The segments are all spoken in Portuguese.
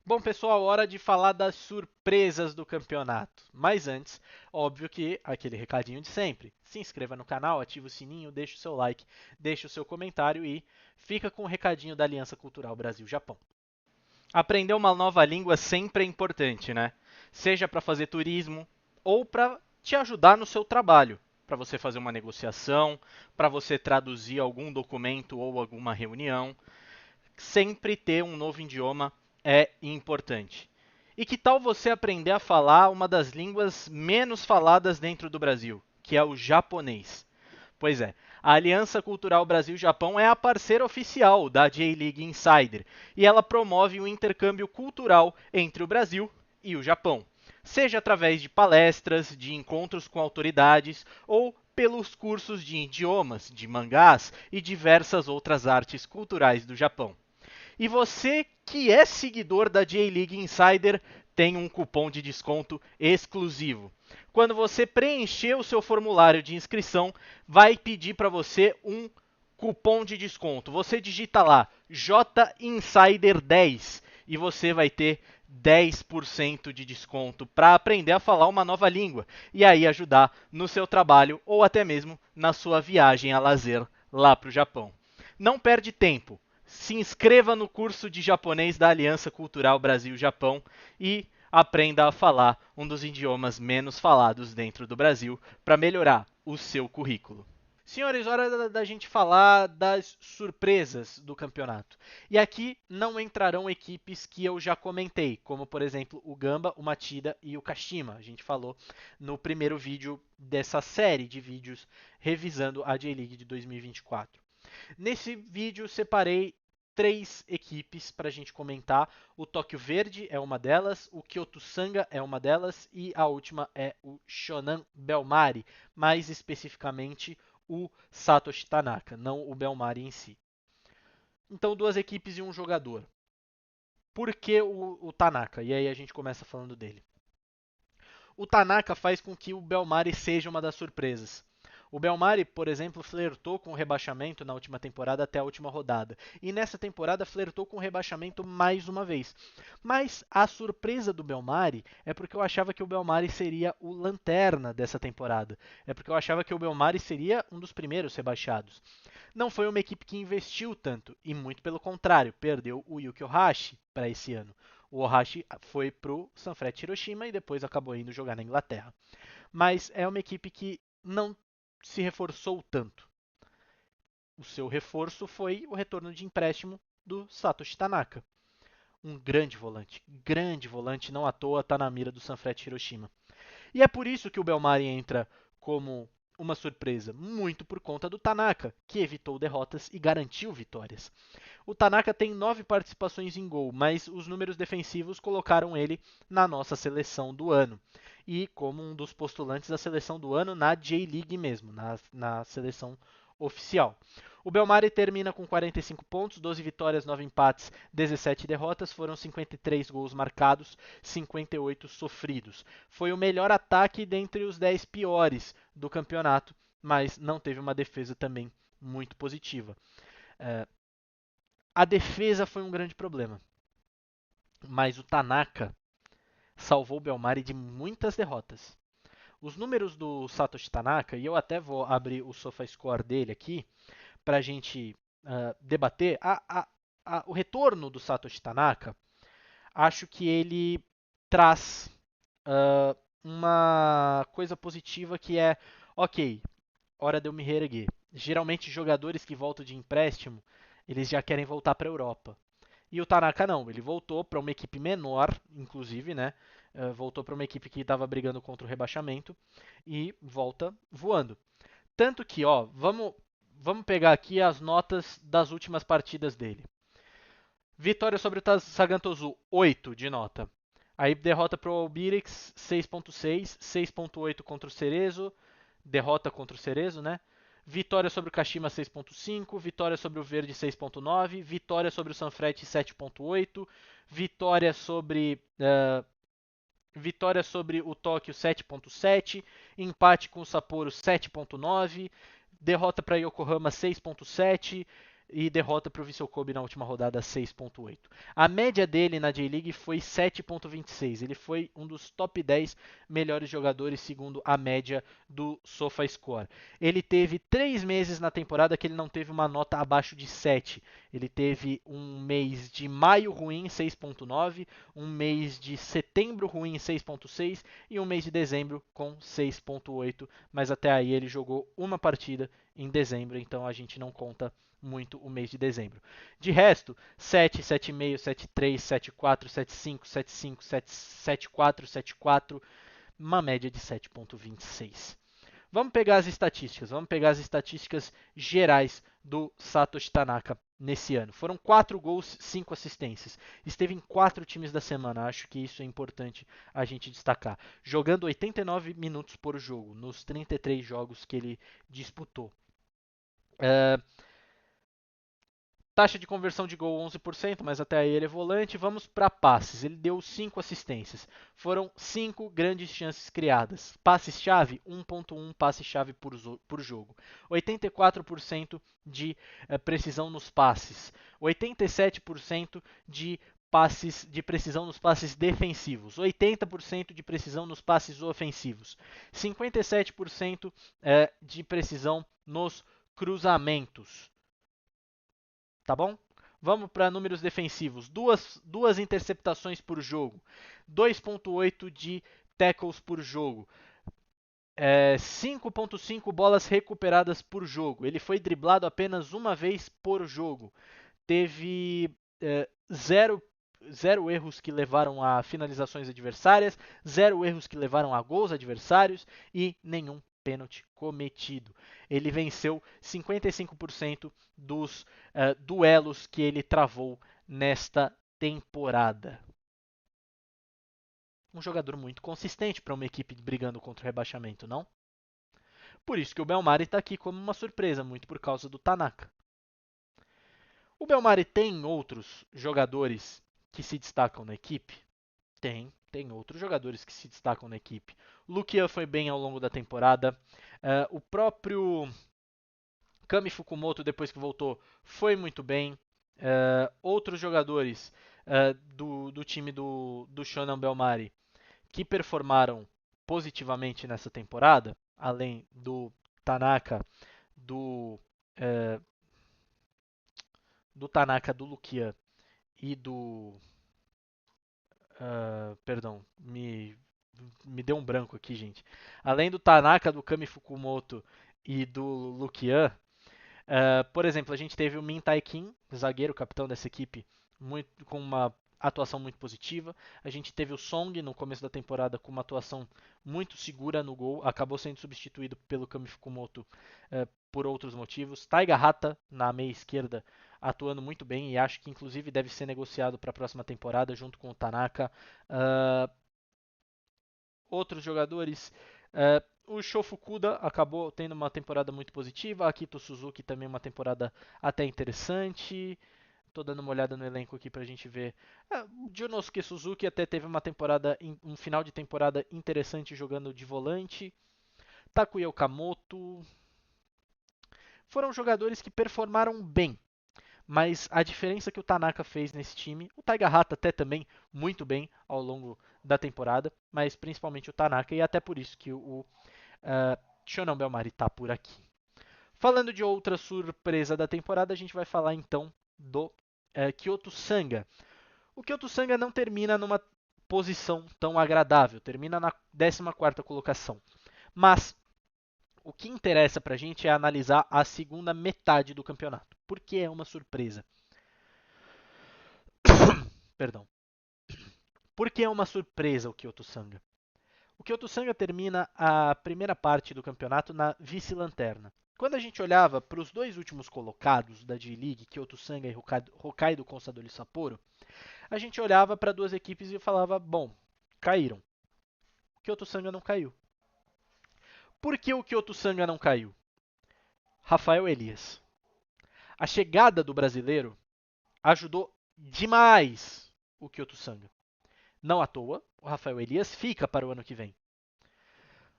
Bom, pessoal, hora de falar das surpresas do campeonato. Mas antes, óbvio que aquele recadinho de sempre. Se inscreva no canal, ative o sininho, deixe o seu like, deixe o seu comentário e fica com o recadinho da Aliança Cultural Brasil-Japão. Aprender uma nova língua sempre é importante, né? Seja para fazer turismo ou para te ajudar no seu trabalho, para você fazer uma negociação, para você traduzir algum documento ou alguma reunião. Sempre ter um novo idioma é importante. E que tal você aprender a falar uma das línguas menos faladas dentro do Brasil, que é o japonês? Pois é, a Aliança Cultural Brasil-Japão é a parceira oficial da J-League Insider e ela promove o intercâmbio cultural entre o Brasil e o Japão, seja através de palestras, de encontros com autoridades ou pelos cursos de idiomas, de mangás e diversas outras artes culturais do Japão. E você que é seguidor da J-League Insider tem um cupom de desconto exclusivo. Quando você preencher o seu formulário de inscrição, vai pedir para você um cupom de desconto. Você digita lá JInsider10 e você vai ter 10% de desconto para aprender a falar uma nova língua e aí ajudar no seu trabalho ou até mesmo na sua viagem a lazer lá para o Japão. Não perde tempo. Se inscreva no curso de japonês da Aliança Cultural Brasil-Japão e aprenda a falar um dos idiomas menos falados dentro do Brasil para melhorar o seu currículo. Senhores, hora da gente falar das surpresas do campeonato. E aqui não entrarão equipes que eu já comentei, como por exemplo o Gamba, o Matida e o Kashima. A gente falou no primeiro vídeo dessa série de vídeos revisando a J-League de 2024. Nesse vídeo separei três equipes para a gente comentar. O Tóquio Verde é uma delas, o Kyoto Sanga é uma delas e a última é o Shonan Bellmari, mais especificamente o Satoshi Tanaka, não o Bellmari em si. Então, duas equipes e um jogador. Por que o Tanaka? E aí a gente começa falando dele. O Tanaka faz com que o Bellmari seja uma das surpresas. O Belmari, por exemplo, flertou com o rebaixamento na última temporada até a última rodada. E nessa temporada flertou com o rebaixamento mais uma vez. Mas a surpresa do Belmari é porque eu achava que o Belmari seria o lanterna dessa temporada. É porque eu achava que o Belmari seria um dos primeiros rebaixados. Não foi uma equipe que investiu tanto, e muito pelo contrário, perdeu o Yuki Ohashi para esse ano. O Ohashi foi para o Sanfrecce Hiroshima e depois acabou indo jogar na Inglaterra. Mas é uma equipe que não se reforçou tanto. O seu reforço foi o retorno de empréstimo do Satoshi Tanaka. Um grande volante, não à toa está na mira do Sanfrecce Hiroshima. E é por isso que o Belmari entra como uma surpresa, muito por conta do Tanaka, que evitou derrotas e garantiu vitórias. O Tanaka tem 9 participações em gol, mas os números defensivos colocaram ele na nossa seleção do ano. E como um dos postulantes da seleção do ano na J-League mesmo, na seleção oficial. O Belmari termina com 45 pontos, 12 vitórias, 9 empates, 17 derrotas, foram 53 gols marcados, 58 sofridos. Foi o melhor ataque dentre os 10 piores do campeonato, mas não teve uma defesa também muito positiva. A defesa foi um grande problema, mas o Tanaka salvou o Belmari de muitas derrotas. Os números do Satoshi Tanaka, e eu até vou abrir o SofaScore dele aqui para a gente debater, o retorno do Satoshi Tanaka, acho que ele traz uma coisa positiva que é, ok, hora de eu me reerguer. Geralmente jogadores que voltam de empréstimo, eles já querem voltar para a Europa. E o Tanaka não, ele voltou para uma equipe menor, inclusive, né? Voltou para uma equipe que estava brigando contra o rebaixamento e volta voando. Tanto que, ó, vamos pegar aqui as notas das últimas partidas dele. Vitória sobre o Sagantosu, 8 de nota. Aí derrota para o Albirix, 6.6, 6.8 contra o Cerezo, derrota contra o Cerezo, né? Vitória sobre o Kashima 6.5, vitória sobre o Verde 6.9, vitória sobre o Sanfrecce 7.8, vitória sobre o Tóquio 7.7, empate com o Sapporo 7.9, derrota para Yokohama 6.7, e derrota para o Vissel Kobe na última rodada 6.8. A média dele na J-League foi 7.26. Ele foi um dos top 10 melhores jogadores segundo a média do SofaScore. Ele teve 3 meses na temporada que ele não teve uma nota abaixo de 7. Ele teve um mês de maio ruim, 6.9, um mês de setembro ruim, 6.6 e um mês de dezembro com 6.8, mas até aí ele jogou uma partida em dezembro, então a gente não conta muito o mês de dezembro. De resto, 7, 7,5, 7,3, 7,4, 7,5, 7,5, 7,4, 7,4, uma média de 7,26. Vamos pegar as estatísticas, vamos pegar as estatísticas gerais do Satoshi Tanaka nesse ano. Foram 4 gols, 5 assistências. Esteve em 4 times da semana, acho que isso é importante a gente destacar. Jogando 89 minutos por jogo, nos 33 jogos que ele disputou. Taxa de conversão de gol 11%, mas até aí ele é volante. Vamos para passes. Ele deu 5 assistências. Foram 5 grandes chances criadas. Passes-chave, 1.1 passe-chave por jogo. 84% de precisão nos passes. 87% de precisão nos passes defensivos, 80% de precisão nos passes ofensivos, 57% de precisão nos cruzamentos. Tá bom? Vamos para números defensivos. Duas interceptações por jogo. 2.8 de tackles por jogo. 5.5 bolas recuperadas por jogo. Ele foi driblado apenas uma vez por jogo. Teve zero erros que levaram a finalizações adversárias, 0 erros que levaram a gols adversários e nenhum pênalti cometido. Ele venceu 55% dos duelos que ele travou nesta temporada. Um jogador muito consistente para uma equipe brigando contra o rebaixamento, não? Por isso que o Belmari está aqui como uma surpresa, muito por causa do Tanaka. O Belmari tem outros jogadores que se destacam na equipe? Tem outros jogadores que se destacam na equipe. Lukia foi bem ao longo da temporada. O próprio Kami Fukumoto, depois que voltou, foi muito bem. Outros jogadores do time do Shonan Belmari que performaram positivamente nessa temporada, além do Tanaka, do Tanaka, do Lukia e do perdão, me deu um branco aqui, gente. Além do Tanaka, do Kami Fukumoto e do Lukian, por exemplo, a gente teve o Min Tai Kim, zagueiro, capitão dessa equipe, com uma atuação muito positiva. A gente teve o Song no começo da temporada com uma atuação muito segura no gol, acabou sendo substituído pelo Kami Fukumoto por outros motivos. Taiga Hata na meia esquerda atuando muito bem e acho que inclusive deve ser negociado para a próxima temporada junto com o Tanaka. Outros jogadores, o Shofukuda acabou tendo uma temporada muito positiva, Akito Suzuki também uma temporada até interessante. Estou dando uma olhada no elenco aqui para a gente ver. O Junosuke Suzuki até teve um final de temporada interessante jogando de volante. Takuya Okamoto. Foram jogadores que performaram bem. Mas a diferença que o Tanaka fez nesse time, o Taiga Hata até também muito bem ao longo da temporada, mas principalmente o Tanaka, e até por isso que o Shonan Belmari está por aqui. Falando de outra surpresa da temporada, a gente vai falar então do Kyoto Sanga. O Kyoto Sanga não termina numa posição tão agradável, termina na 14ª colocação. Mas o que interessa para a gente é analisar a segunda metade do campeonato, porque é uma surpresa. Perdão. Por que é uma surpresa o Kyoto Sanga? O Kyoto Sanga termina a primeira parte do campeonato na vice-lanterna. Quando a gente olhava para os dois últimos colocados da J-League, Kyoto Sanga e Hokkaido Consadole Sapporo, a gente olhava para duas equipes e falava, bom, caíram. O Kyoto Sanga não caiu. Por que o Kyoto Sanga não caiu? Rafael Elias. A chegada do brasileiro ajudou demais o Kyoto Sanga. Não à toa, o Rafael Elias fica para o ano que vem.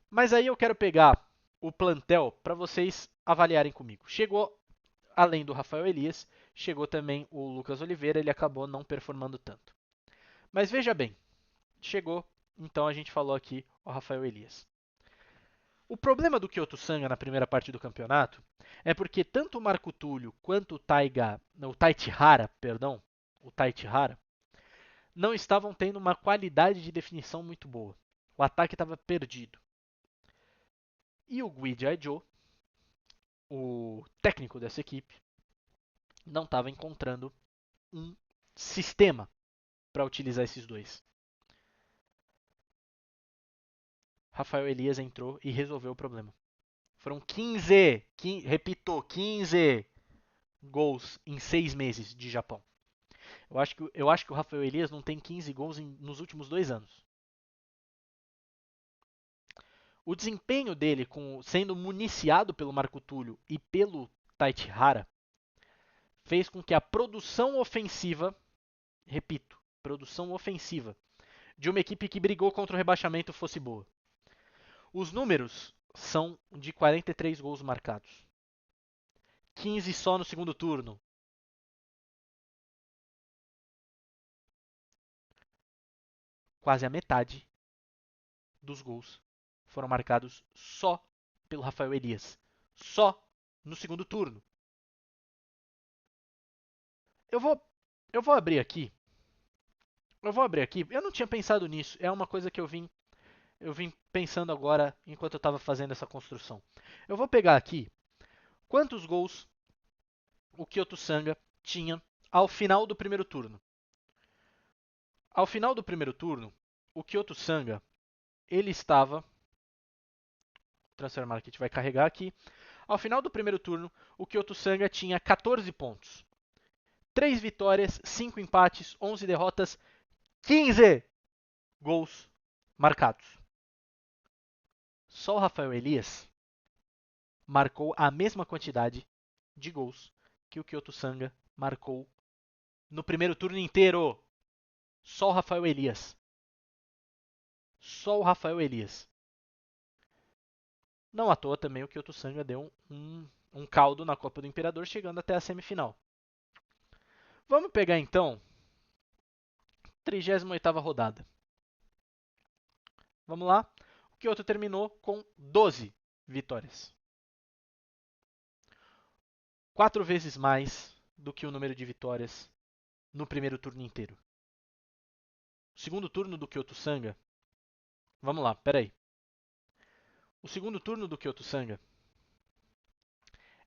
Mas aí eu quero pegar o plantel para vocês avaliarem comigo. Chegou além do Rafael Elias, chegou também o Lucas Oliveira, ele acabou não performando tanto. Mas veja bem, chegou, então a gente falou aqui o Rafael Elias. O problema do Kyoto Sanga na primeira parte do campeonato é porque tanto o Marco Túlio quanto o Taitihara, não estavam tendo uma qualidade de definição muito boa. O ataque estava perdido. E o Gui Jaijo, o técnico dessa equipe, não estava encontrando um sistema para utilizar esses dois. Rafael Elias entrou e resolveu o problema. Foram 15 gols em 6 meses de Japão. Eu acho que o Rafael Elias não tem 15 gols nos últimos 2 anos. O desempenho dele, sendo municiado pelo Marco Túlio e pelo Taitihara, fez com que a produção ofensiva, repito, produção ofensiva, de uma equipe que brigou contra o rebaixamento fosse boa. Os números são de 43 gols marcados. 15 só no segundo turno. Quase a metade dos gols foram marcados só pelo Rafael Elias. Só no segundo turno. Eu vou abrir aqui. Eu não tinha pensado nisso. É uma coisa que eu vim pensando agora enquanto eu estava fazendo essa construção. Eu vou pegar aqui quantos gols o Kyoto Sanga tinha ao final do primeiro turno. Ao final do primeiro turno, o Kyoto Sanga ele estava. O Transfer Market vai carregar aqui. Ao final do primeiro turno, o Kyoto Sanga tinha 14 pontos. 3 vitórias, 5 empates, 11 derrotas, 15 gols marcados. Só o Rafael Elias marcou a mesma quantidade de gols que o Kyoto Sanga marcou no primeiro turno inteiro. Só o Rafael Elias. Só o Rafael Elias. Não à toa também o Kyoto Sanga deu um caldo na Copa do Imperador, chegando até a semifinal. Vamos pegar então 38ª rodada. Vamos lá. O Kyoto terminou com 12 vitórias. 4 vezes mais do que o número de vitórias no primeiro turno inteiro. O segundo turno do Kyoto Sanga. Vamos lá, peraí. O segundo turno do Kyoto Sanga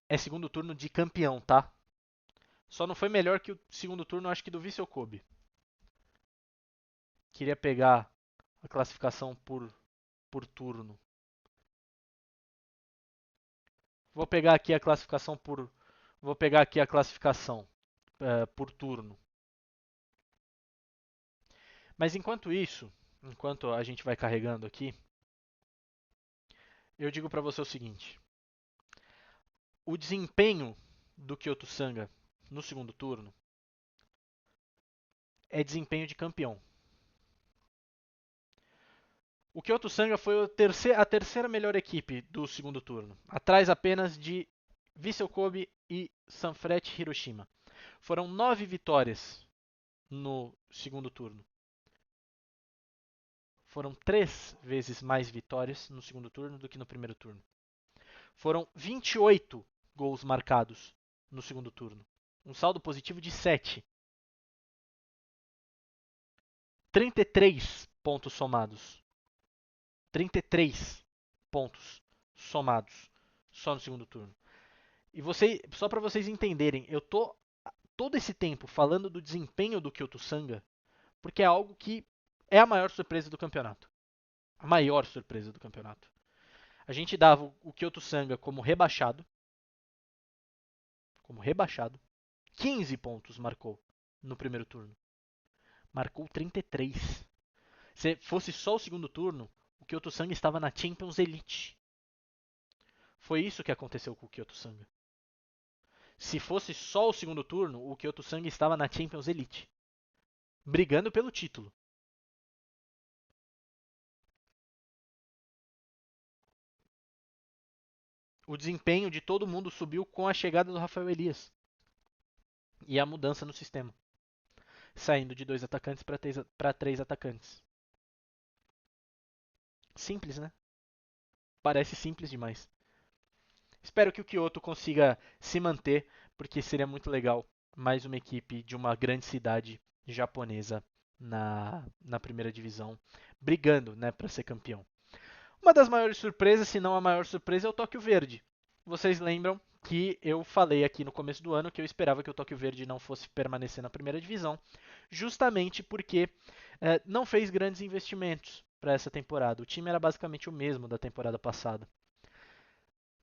é segundo turno de campeão, tá? Só não foi melhor que o segundo turno, acho que do Vissel Kobe. Queria pegar a classificação por turno. Vou pegar aqui a classificação por turno. Mas enquanto isso, enquanto a gente vai carregando aqui, eu digo para você o seguinte: o desempenho do Kyoto Sanga no segundo turno é desempenho de campeão. O Kyoto Sanga foi a terceira melhor equipe do segundo turno, atrás apenas de Vissel Kobe e Sanfrecce Hiroshima. Foram 9 vitórias no segundo turno. Foram 3 vezes mais vitórias no segundo turno do que no primeiro turno. Foram 28 gols marcados no segundo turno. Um saldo positivo de 7. 33 pontos somados. 33 pontos somados só no segundo turno. E só para vocês entenderem, eu tô todo esse tempo falando do desempenho do Kyoto Sanga, porque é algo que é a maior surpresa do campeonato. A maior surpresa do campeonato. A gente dava o Kyoto Sanga como rebaixado. 15 pontos marcou no primeiro turno. Marcou 33. Se fosse só o segundo turno, o Kyoto Sanga estava na Champions Elite. Foi isso que aconteceu com o Kyoto Sanga. Se fosse só o segundo turno, o Kyoto Sanga estava na Champions Elite, brigando pelo título. o desempenho de todo mundo subiu com a chegada do Rafael Elias e a mudança no sistema, saindo de 2 atacantes para 3 atacantes. Simples, né? Parece simples demais. Espero que o Kyoto consiga se manter, porque seria muito legal mais uma equipe de uma grande cidade japonesa na primeira divisão, brigando, né, para ser campeão. Uma das maiores surpresas, se não a maior surpresa, é o Tóquio Verde. Vocês lembram que eu falei aqui no começo do ano que eu esperava que o Tóquio Verde não fosse permanecer na primeira divisão, justamente porque não fez grandes investimentos para essa temporada. O time era basicamente o mesmo da temporada passada.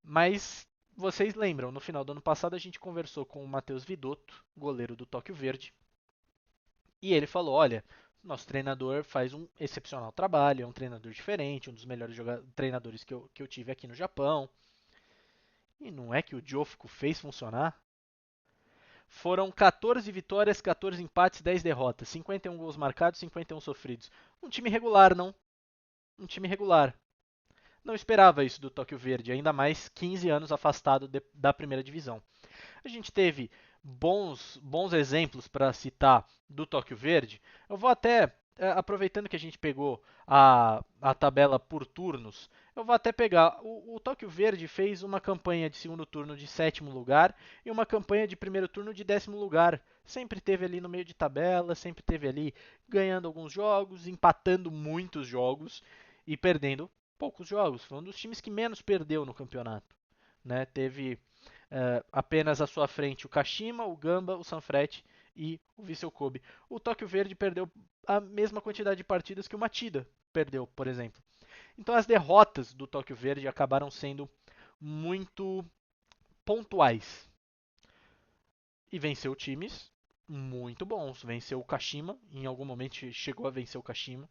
Mas vocês lembram, no final do ano passado a gente conversou com o Matheus Vidotto, goleiro do Tóquio Verde, e ele falou: olha, nosso treinador faz um excepcional trabalho, é um treinador diferente, um dos melhores treinadores que eu tive aqui no Japão. E não é que o Jofko fez funcionar? Foram 14 vitórias, 14 empates, 10 derrotas, 51 gols marcados, 51 sofridos. Um time regular, não? Um time regular. Não esperava isso do Tóquio Verde, ainda mais 15 anos afastado da primeira divisão. A gente teve bons exemplos para citar do Tóquio Verde. Eu vou até, aproveitando que a gente pegou a tabela por turnos, eu vou até pegar. O Tóquio Verde fez uma campanha de segundo turno de sétimo lugar e uma campanha de primeiro turno de 10º lugar. Sempre teve ali no meio de tabela, sempre teve ali ganhando alguns jogos, empatando muitos jogos e perdendo poucos jogos. Foi um dos times que menos perdeu no campeonato. Né? Teve apenas à sua frente o Kashima, o Gamba, o Sanfrecce e o Vissel Kobe. O Tóquio Verde perdeu a mesma quantidade de partidas que o Matida perdeu, por exemplo. Então as derrotas do Tóquio Verde acabaram sendo muito pontuais. E venceu times muito bons. Venceu o Kashima, em algum momento chegou a vencer o Kashima.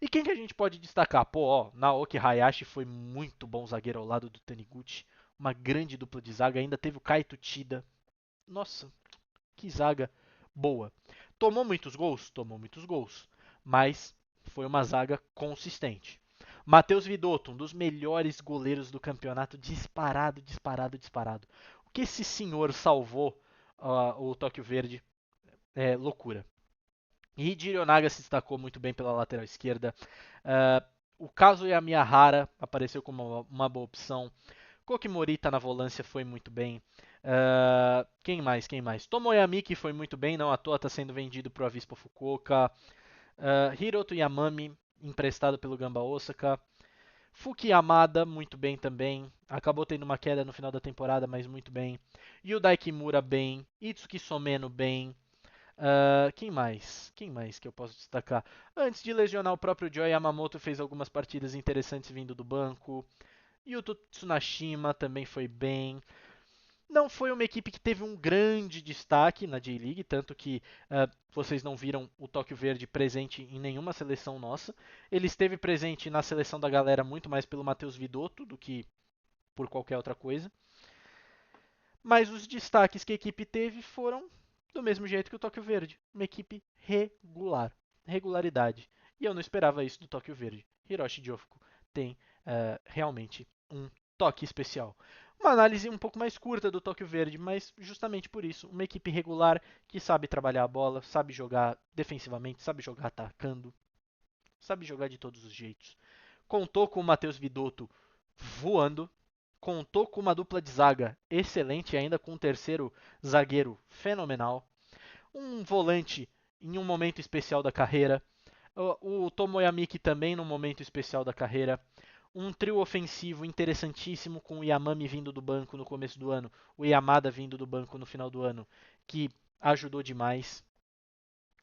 E quem que a gente pode destacar? Pô, ó, Naoki Hayashi foi muito bom zagueiro ao lado do Taniguchi. Uma grande dupla de zaga. Ainda teve o Kaito Tida. Nossa, que zaga boa. Tomou muitos gols? Tomou muitos gols. Mas foi uma zaga consistente. Matheus Vidotto, um dos melhores goleiros do campeonato, disparado, disparado, disparado. O que esse senhor salvou o Tóquio Verde é loucura. E Jirionaga se destacou muito bem pela lateral esquerda. O Kazuya Miyahara apareceu como uma boa opção. Koki Morita na volância foi muito bem. Quem mais? Quem mais? Tomoyami que foi muito bem, não à toa está sendo vendido para o Avispa Fukuoka. Hiroto Yamami, emprestado pelo Gamba Osaka. Fuki Yamada, muito bem também. Acabou tendo uma queda no final da temporada, mas muito bem. Yudai Kimura, bem. Itsuki Someno, bem. Quem mais? Quem mais que eu posso destacar? Antes de lesionar o próprio Joy, Yamamoto fez algumas partidas interessantes vindo do banco. Yuto Tsunashima também foi bem. Não foi uma equipe que teve um grande destaque na J-League, tanto que vocês não viram o Tóquio Verde presente em nenhuma seleção nossa. Ele esteve presente na seleção da galera muito mais pelo Matheus Vidotto do que por qualquer outra coisa. Mas os destaques que a equipe teve foram do mesmo jeito que o Tóquio Verde, uma equipe regular, regularidade. E eu não esperava isso do Tóquio Verde. Hiroshi Jofko tem realmente um toque especial. Uma análise um pouco mais curta do Tóquio Verde, mas justamente por isso, uma equipe regular que sabe trabalhar a bola, sabe jogar defensivamente, sabe jogar atacando, sabe jogar de todos os jeitos. Contou com o Matheus Vidotto voando, contou com uma dupla de zaga excelente, ainda com um terceiro zagueiro fenomenal, um volante em um momento especial da carreira, o Tomoyamiki também num momento especial da carreira, um trio ofensivo interessantíssimo com o Yamami vindo do banco no começo do ano, o Yamada vindo do banco no final do ano, que ajudou demais.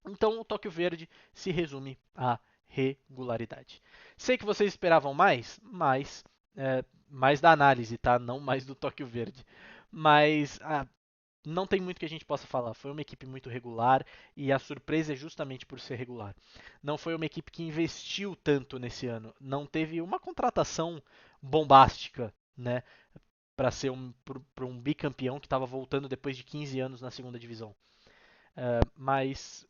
Então o Tóquio Verde se resume a regularidade. Sei que vocês esperavam mais da análise, tá? Não mais do Tóquio Verde. Mas não tem muito que a gente possa falar. Foi uma equipe muito regular e a surpresa é justamente por ser regular. Não foi uma equipe que investiu tanto nesse ano. Não teve uma contratação bombástica, né? Para ser um bicampeão que estava voltando depois de 15 anos na segunda divisão. Mas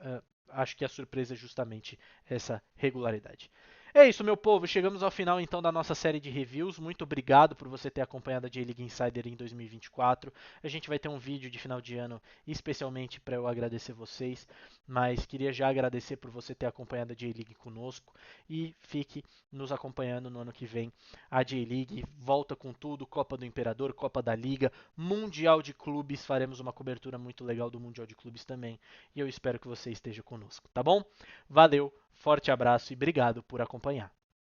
acho que a surpresa é justamente essa regularidade. É isso, meu povo. Chegamos ao final então da nossa série de reviews. Muito obrigado por você ter acompanhado a J-League Insider em 2024. A gente vai ter um vídeo de final de ano especialmente para eu agradecer vocês, mas queria já agradecer por você ter acompanhado a J-League conosco e fique nos acompanhando no ano que vem. A J-League volta com tudo, Copa do Imperador, Copa da Liga, Mundial de Clubes. Faremos uma cobertura muito legal do Mundial de Clubes também e eu espero que você esteja conosco, tá bom? Valeu, forte abraço e obrigado por acompanhar.